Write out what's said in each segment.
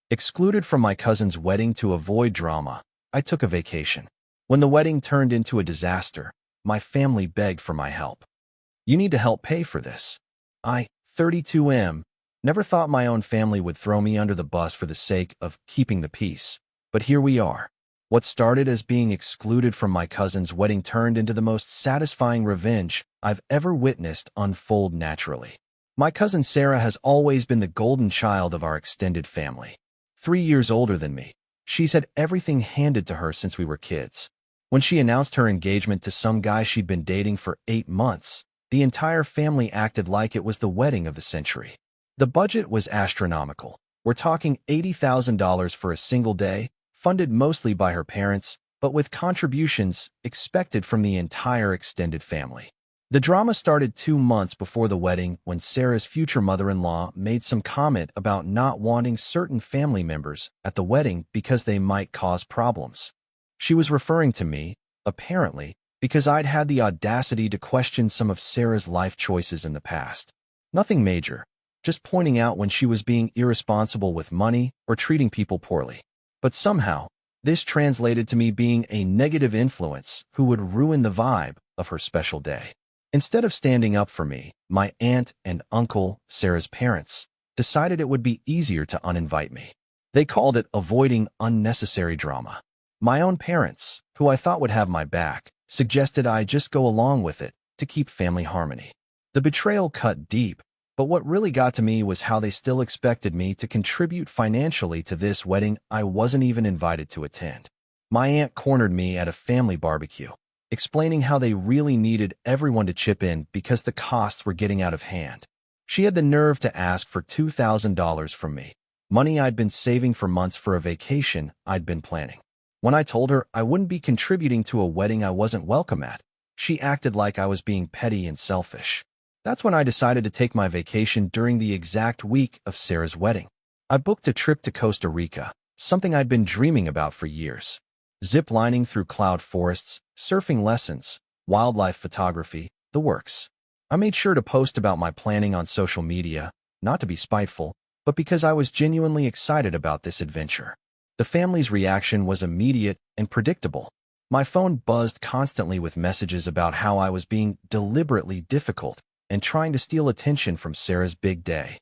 Excluded from my cousin's wedding to avoid drama, I took a vacation. When the wedding turned into a disaster, my family begged for my help. "You need to help pay for this." I, 32M, never thought my own family would throw me under the bus for the sake of keeping the peace. But here we are. What started as being excluded from my cousin's wedding turned into the most satisfying revenge I've ever witnessed unfold naturally. My cousin Sarah has always been the golden child of our extended family. 3 years older than me, she's had everything handed to her since we were kids. When she announced her engagement to some guy she'd been dating for 8 months, the entire family acted like it was the wedding of the century. The budget was astronomical. We're talking $80,000 for a single day, funded mostly by her parents, but with contributions expected from the entire extended family. The drama started 2 months before the wedding when Sarah's future mother-in-law made some comment about not wanting certain family members at the wedding because they might cause problems. She was referring to me, apparently, because I'd had the audacity to question some of Sarah's life choices in the past. Nothing major, just pointing out when she was being irresponsible with money or treating people poorly. But somehow, this translated to me being a negative influence who would ruin the vibe of her special day. Instead of standing up for me, my aunt and uncle, Sarah's parents, decided it would be easier to uninvite me. They called it avoiding unnecessary drama. My own parents, who I thought would have my back, suggested I just go along with it to keep family harmony. The betrayal cut deep, but what really got to me was how they still expected me to contribute financially to this wedding I wasn't even invited to attend. My aunt cornered me at a family barbecue, explaining how they really needed everyone to chip in because the costs were getting out of hand. She had the nerve to ask for $2,000 from me, money I'd been saving for months for a vacation I'd been planning. When I told her I wouldn't be contributing to a wedding I wasn't welcome at, she acted like I was being petty and selfish. That's when I decided to take my vacation during the exact week of Sarah's wedding. I booked a trip to Costa Rica, something I'd been dreaming about for years. Zip-lining through cloud forests, surfing lessons, wildlife photography, the works. I made sure to post about my planning on social media, not to be spiteful, but because I was genuinely excited about this adventure. The family's reaction was immediate and predictable. My phone buzzed constantly with messages about how I was being deliberately difficult and trying to steal attention from Sarah's big day.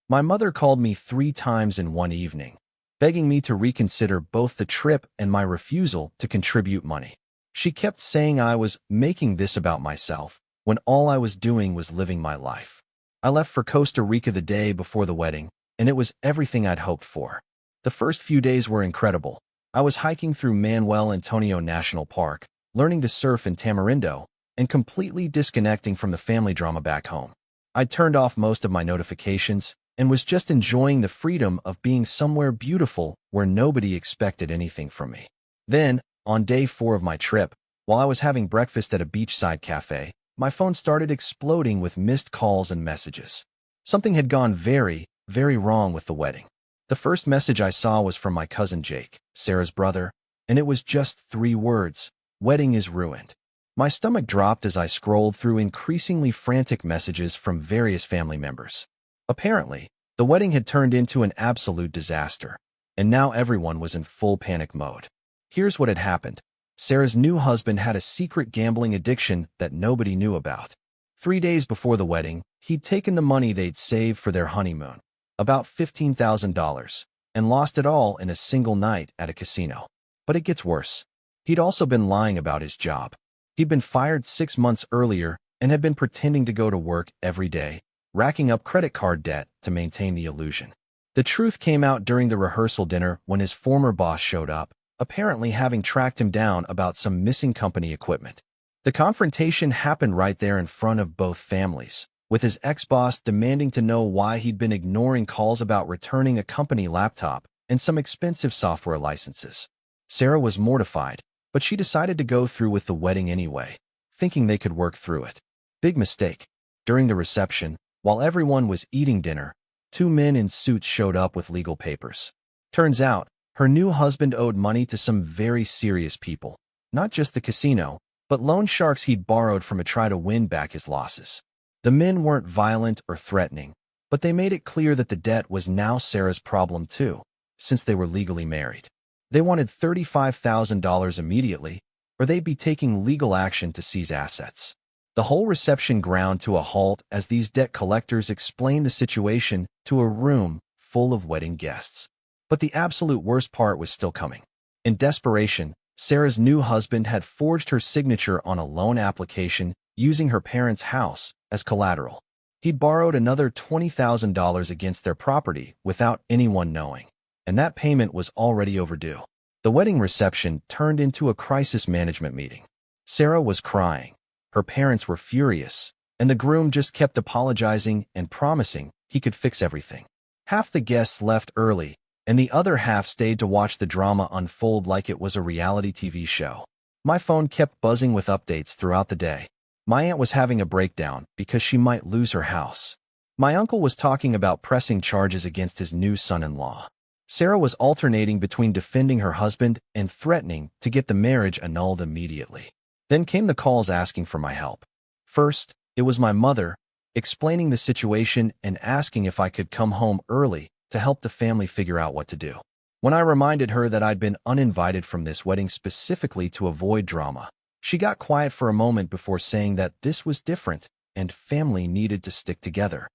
My mother called me 3 times in one evening, begging me to reconsider both the trip and my refusal to contribute money. She kept saying I was making this about myself, when all I was doing was living my life. I left for Costa Rica the day before the wedding, and it was everything I'd hoped for. The first few days were incredible. I was hiking through Manuel Antonio National Park, learning to surf in Tamarindo, and completely disconnecting from the family drama back home. I'd turned off most of my notifications and was just enjoying the freedom of being somewhere beautiful where nobody expected anything from me. Then, on day 4 of my trip, while I was having breakfast at a beachside cafe, my phone started exploding with missed calls and messages. Something had gone very, very wrong with the wedding. The first message I saw was from my cousin Jake, Sarah's brother, and it was just 3 words: "Wedding is ruined." My stomach dropped as I scrolled through increasingly frantic messages from various family members. Apparently, the wedding had turned into an absolute disaster, and now everyone was in full panic mode. Here's what had happened. Sarah's new husband had a secret gambling addiction that nobody knew about. 3 days before the wedding, he'd taken the money they'd saved for their honeymoon, about $15,000, and lost it all in a single night at a casino. But it gets worse. He'd also been lying about his job. He'd been fired 6 months earlier and had been pretending to go to work every day, racking up credit card debt to maintain the illusion. The truth came out during the rehearsal dinner when his former boss showed up, apparently having tracked him down about some missing company equipment. The confrontation happened right there in front of both families, with his ex-boss demanding to know why he'd been ignoring calls about returning a company laptop and some expensive software licenses. Sarah was mortified, but she decided to go through with the wedding anyway, thinking they could work through it. Big mistake. During the reception, while everyone was eating dinner, 2 men in suits showed up with legal papers. Turns out, her new husband owed money to some very serious people, not just the casino, but loan sharks he'd borrowed from to try to win back his losses. The men weren't violent or threatening, but they made it clear that the debt was now Sarah's problem too. since they were legally married. They wanted $35,000 immediately, or they'd be taking legal action to seize assets. The whole reception ground to a halt as these debt collectors explained the situation to a room full of wedding guests. But the absolute worst part was still coming. In desperation, Sarah's new husband had forged her signature on a loan application using her parents' house as collateral. He'd borrowed another $20,000 against their property without anyone knowing, and that payment was already overdue. The wedding reception turned into a crisis management meeting. Sarah was crying. Her parents were furious, and the groom just kept apologizing and promising he could fix everything. Half the guests left early, and the other half stayed to watch the drama unfold like it was a reality TV show. My phone kept buzzing with updates throughout the day. My aunt was having a breakdown because she might lose her house. My uncle was talking about pressing charges against his new son-in-law. Sarah was alternating between defending her husband and threatening to get the marriage annulled immediately. Then came the calls asking for my help. First, it was my mother, explaining the situation and asking if I could come home early to help the family figure out what to do. When I reminded her that I'd been uninvited from this wedding specifically to avoid drama, she got quiet for a moment before saying that this was different and family needed to stick together.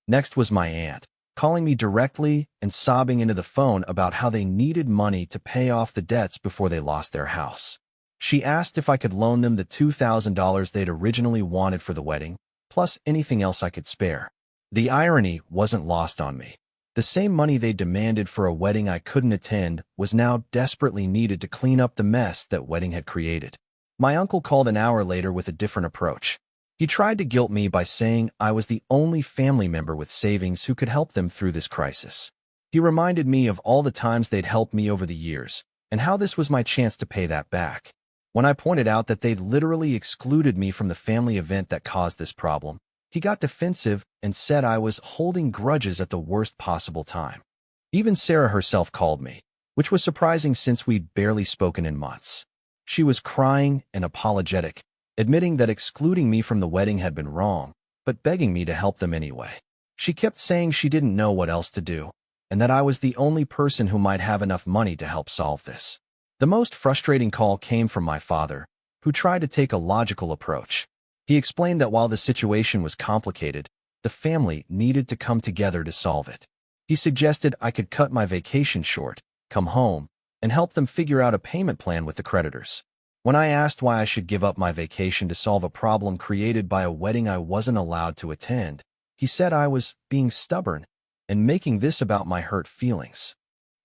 Next was my aunt, calling me directly and sobbing into the phone about how they needed money to pay off the debts before they lost their house. She asked if I could loan them the $2,000 they'd originally wanted for the wedding, plus anything else I could spare. The irony wasn't lost on me. The same money they demanded for a wedding I couldn't attend was now desperately needed to clean up the mess that wedding had created. My uncle called an hour later with a different approach. He tried to guilt me by saying I was the only family member with savings who could help them through this crisis. He reminded me of all the times they'd helped me over the years, and how this was my chance to pay that back. When I pointed out that they'd literally excluded me from the family event that caused this problem, he got defensive and said I was holding grudges at the worst possible time. Even Sarah herself called me, which was surprising since we'd barely spoken in months. She was crying and apologetic, admitting that excluding me from the wedding had been wrong, but begging me to help them anyway. She kept saying she didn't know what else to do, and that I was the only person who might have enough money to help solve this. The most frustrating call came from my father, who tried to take a logical approach. He explained that while the situation was complicated, the family needed to come together to solve it. He suggested I could cut my vacation short, come home, and help them figure out a payment plan with the creditors. When I asked why I should give up my vacation to solve a problem created by a wedding I wasn't allowed to attend, he said I was being stubborn and making this about my hurt feelings.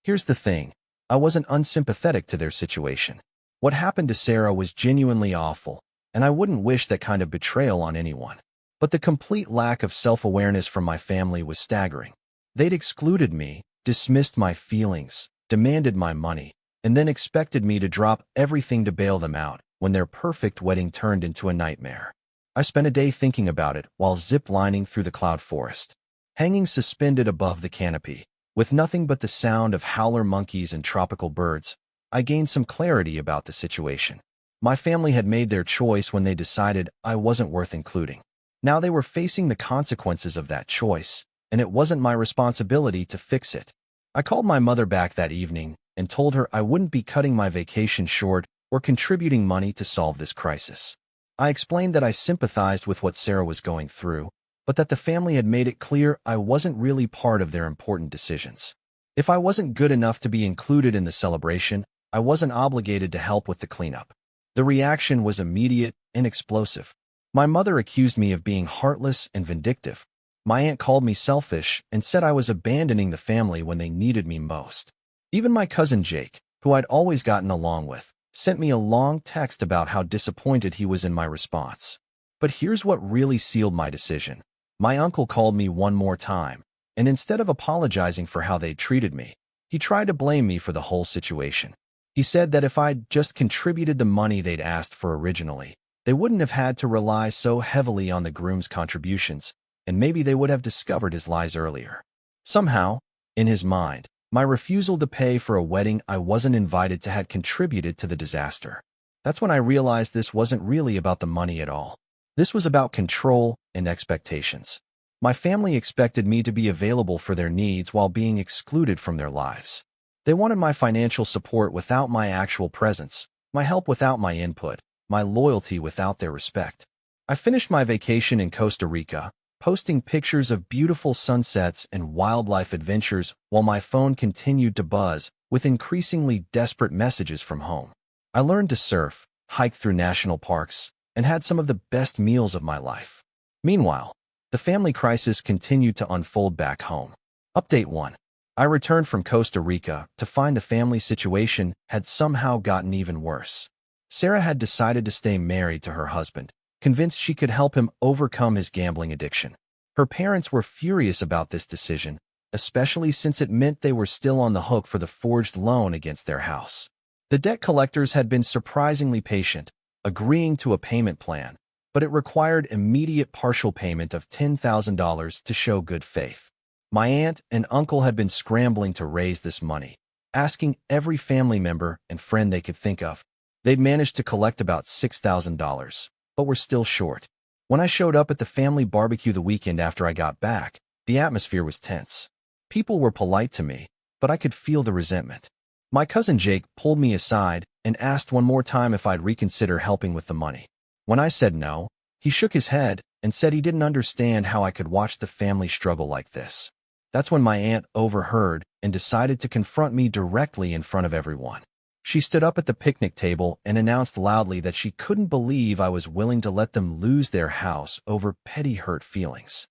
Here's the thing. I wasn't unsympathetic to their situation. What happened to Sarah was genuinely awful, and I wouldn't wish that kind of betrayal on anyone. But the complete lack of self-awareness from my family was staggering. They'd excluded me, dismissed my feelings, demanded my money, and then expected me to drop everything to bail them out when their perfect wedding turned into a nightmare. I spent a day thinking about it while zip-lining through the cloud forest. Hanging suspended above the canopy, with nothing but the sound of howler monkeys and tropical birds, I gained some clarity about the situation. My family had made their choice when they decided I wasn't worth including. Now they were facing the consequences of that choice, and it wasn't my responsibility to fix it. I called my mother back that evening and told her I wouldn't be cutting my vacation short or contributing money to solve this crisis. I explained that I sympathized with what Sarah was going through, but that the family had made it clear I wasn't really part of their important decisions. If I wasn't good enough to be included in the celebration, I wasn't obligated to help with the cleanup. The reaction was immediate and explosive. My mother accused me of being heartless and vindictive. My aunt called me selfish and said I was abandoning the family when they needed me most. Even my cousin Jake, who I'd always gotten along with, sent me a long text about how disappointed he was in my response. But here's what really sealed my decision. My uncle called me one more time, and instead of apologizing for how they'd treated me, he tried to blame me for the whole situation. He said that if I'd just contributed the money they'd asked for originally, they wouldn't have had to rely so heavily on the groom's contributions, and maybe they would have discovered his lies earlier. Somehow, in his mind, my refusal to pay for a wedding I wasn't invited to had contributed to the disaster. That's when I realized this wasn't really about the money at all. This was about control and expectations. My family expected me to be available for their needs while being excluded from their lives. They wanted my financial support without my actual presence, my help without my input, my loyalty without their respect. I finished my vacation in Costa Rica, posting pictures of beautiful sunsets and wildlife adventures while my phone continued to buzz with increasingly desperate messages from home. I learned to surf, hiked through national parks, and had some of the best meals of my life. Meanwhile, the family crisis continued to unfold back home. Update 1. I returned from Costa Rica to find the family situation had somehow gotten even worse. Sarah had decided to stay married to her husband, convinced she could help him overcome his gambling addiction. Her parents were furious about this decision, especially since it meant they were still on the hook for the forged loan against their house. The debt collectors had been surprisingly patient, agreeing to a payment plan, but it required immediate partial payment of $10,000 to show good faith. My aunt and uncle had been scrambling to raise this money, asking every family member and friend they could think of. They'd managed to collect about $6,000, but were still short. When I showed up at the family barbecue the weekend after I got back, the atmosphere was tense. People were polite to me, but I could feel the resentment. My cousin Jake pulled me aside and asked one more time if I'd reconsider helping with the money. When I said no, he shook his head and said he didn't understand how I could watch the family struggle like this. That's when my aunt overheard and decided to confront me directly in front of everyone. She stood up at the picnic table and announced loudly that she couldn't believe I was willing to let them lose their house over petty hurt feelings.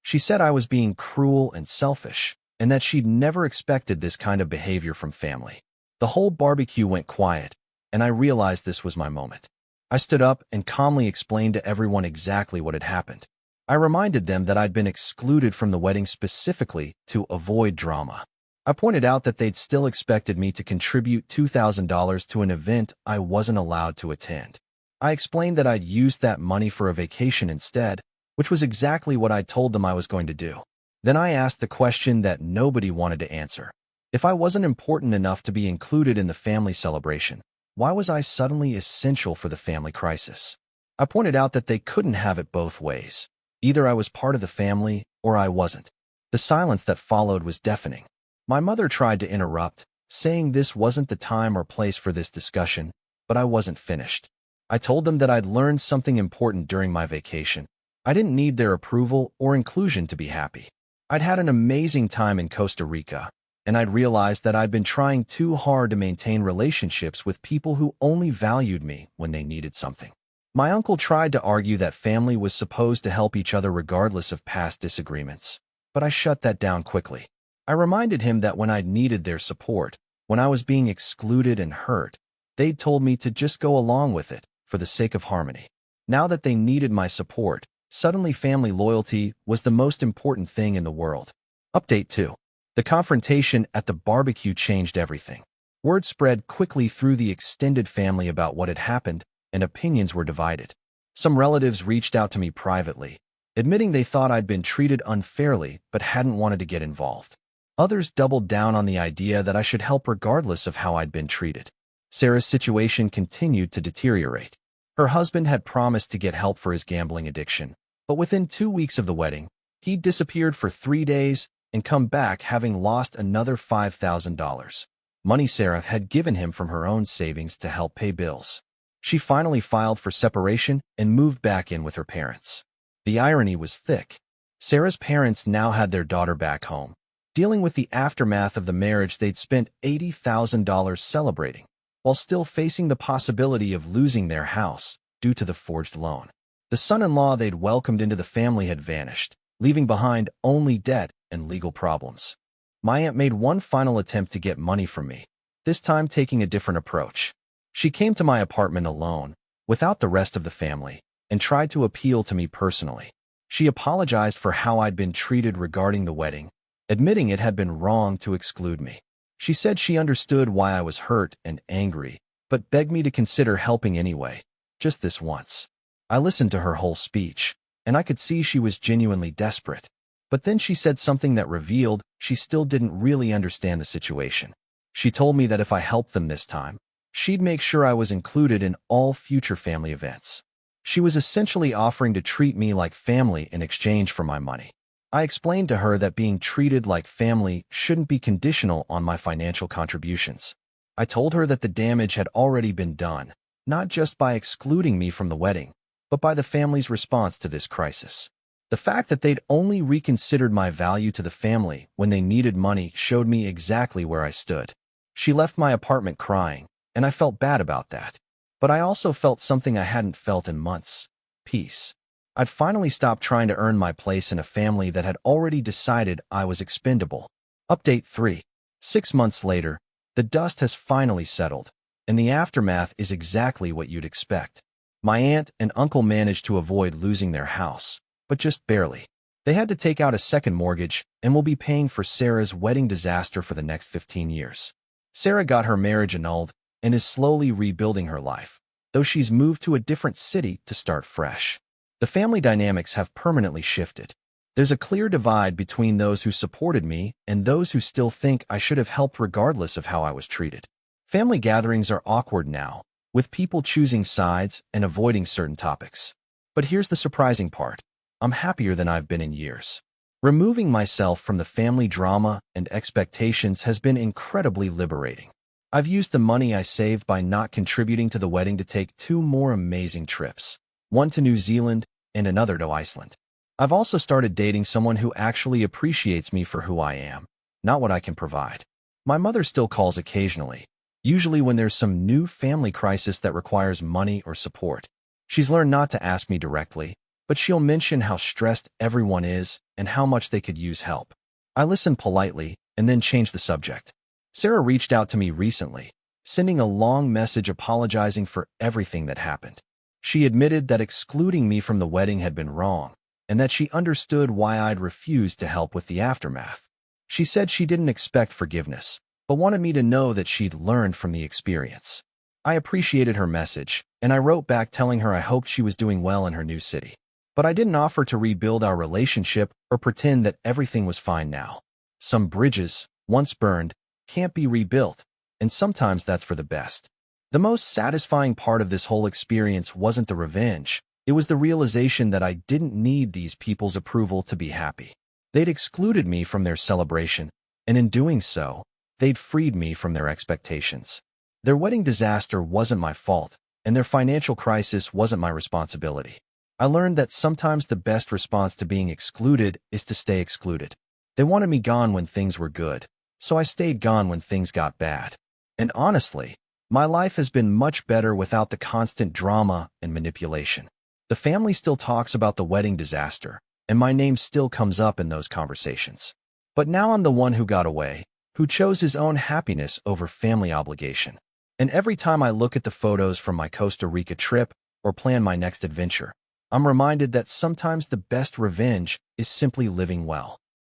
She said I was being cruel and selfish, and that she'd never expected this kind of behavior from family. The whole barbecue went quiet, and I realized this was my moment. I stood up and calmly explained to everyone exactly what had happened. I reminded them that I'd been excluded from the wedding specifically to avoid drama. I pointed out that they'd still expected me to contribute $2,000 to an event I wasn't allowed to attend. I explained that I'd used that money for a vacation instead, which was exactly what I told them I was going to do. Then I asked the question that nobody wanted to answer. If I wasn't important enough to be included in the family celebration, why was I suddenly essential for the family crisis? I pointed out that they couldn't have it both ways. Either I was part of the family or I wasn't. The silence that followed was deafening. My mother tried to interrupt, saying this wasn't the time or place for this discussion, but I wasn't finished. I told them that I'd learned something important during my vacation. I didn't need their approval or inclusion to be happy. I'd had an amazing time in Costa Rica, and I'd realized that I'd been trying too hard to maintain relationships with people who only valued me when they needed something. My uncle tried to argue that family was supposed to help each other regardless of past disagreements, but I shut that down quickly. I reminded him that when I'd needed their support, when I was being excluded and hurt, they'd told me to just go along with it for the sake of harmony. Now that they needed my support, suddenly family loyalty was the most important thing in the world. Update 2. The confrontation at the barbecue changed everything. Word spread quickly through the extended family about what had happened, and opinions were divided. Some relatives reached out to me privately, admitting they thought I'd been treated unfairly but hadn't wanted to get involved. Others doubled down on the idea that I should help regardless of how I'd been treated. Sarah's situation continued to deteriorate. Her husband had promised to get help for his gambling addiction, but within 2 weeks of the wedding, he'd disappeared for 3 days and come back having lost another $5,000. Money Sarah had given him from her own savings to help pay bills. She finally filed for separation and moved back in with her parents. The irony was thick. Sarah's parents now had their daughter back home, dealing with the aftermath of the marriage they'd spent $80,000 celebrating, while still facing the possibility of losing their house due to the forged loan. The son-in-law they'd welcomed into the family had vanished, leaving behind only debt and legal problems. My aunt made one final attempt to get money from me, this time taking a different approach. She came to my apartment alone, without the rest of the family, and tried to appeal to me personally. She apologized for how I'd been treated regarding the wedding, admitting it had been wrong to exclude me. She said she understood why I was hurt and angry, but begged me to consider helping anyway, just this once. I listened to her whole speech, and I could see she was genuinely desperate. But then she said something that revealed she still didn't really understand the situation. She told me that if I helped them this time, she'd make sure I was included in all future family events. She was essentially offering to treat me like family in exchange for my money. I explained to her that being treated like family shouldn't be conditional on my financial contributions. I told her that the damage had already been done, not just by excluding me from the wedding, but by the family's response to this crisis. The fact that they'd only reconsidered my value to the family when they needed money showed me exactly where I stood. She left my apartment crying, and I felt bad about that. But I also felt something I hadn't felt in months: peace. I'd finally stopped trying to earn my place in a family that had already decided I was expendable. Update 3. 6 months later, the dust has finally settled, and the aftermath is exactly what you'd expect. My aunt and uncle managed to avoid losing their house, but just barely. They had to take out a second mortgage and will be paying for Sarah's wedding disaster for the next 15 years. Sarah got her marriage annulled and is slowly rebuilding her life, though she's moved to a different city to start fresh. The family dynamics have permanently shifted. There's a clear divide between those who supported me and those who still think I should have helped regardless of how I was treated. Family gatherings are awkward now, with people choosing sides and avoiding certain topics. But here's the surprising part. I'm happier than I've been in years. Removing myself from the family drama and expectations has been incredibly liberating. I've used the money I saved by not contributing to the wedding to take 2 more amazing trips, one to New Zealand and another to Iceland. I've also started dating someone who actually appreciates me for who I am, not what I can provide. My mother still calls occasionally, usually when there's some new family crisis that requires money or support. She's learned not to ask me directly, but she'll mention how stressed everyone is and how much they could use help. I listen politely and then change the subject. Sarah reached out to me recently, sending a long message apologizing for everything that happened. She admitted that excluding me from the wedding had been wrong, and that she understood why I'd refused to help with the aftermath. She said she didn't expect forgiveness, but wanted me to know that she'd learned from the experience. I appreciated her message, and I wrote back telling her I hoped she was doing well in her new city. But I didn't offer to rebuild our relationship or pretend that everything was fine now. Some bridges, once burned, can't be rebuilt, and sometimes that's for the best. The most satisfying part of this whole experience wasn't the revenge. It was the realization that I didn't need these people's approval to be happy. They'd excluded me from their celebration, and in doing so, they'd freed me from their expectations. Their wedding disaster wasn't my fault, and their financial crisis wasn't my responsibility. I learned that sometimes the best response to being excluded is to stay excluded. They wanted me gone when things were good, so I stayed gone when things got bad. And honestly, my life has been much better without the constant drama and manipulation. The family still talks about the wedding disaster, and my name still comes up in those conversations. But now I'm the one who got away, who chose his own happiness over family obligation. And every time I look at the photos from my Costa Rica trip or plan my next adventure, I'm reminded that sometimes the best revenge is simply living well.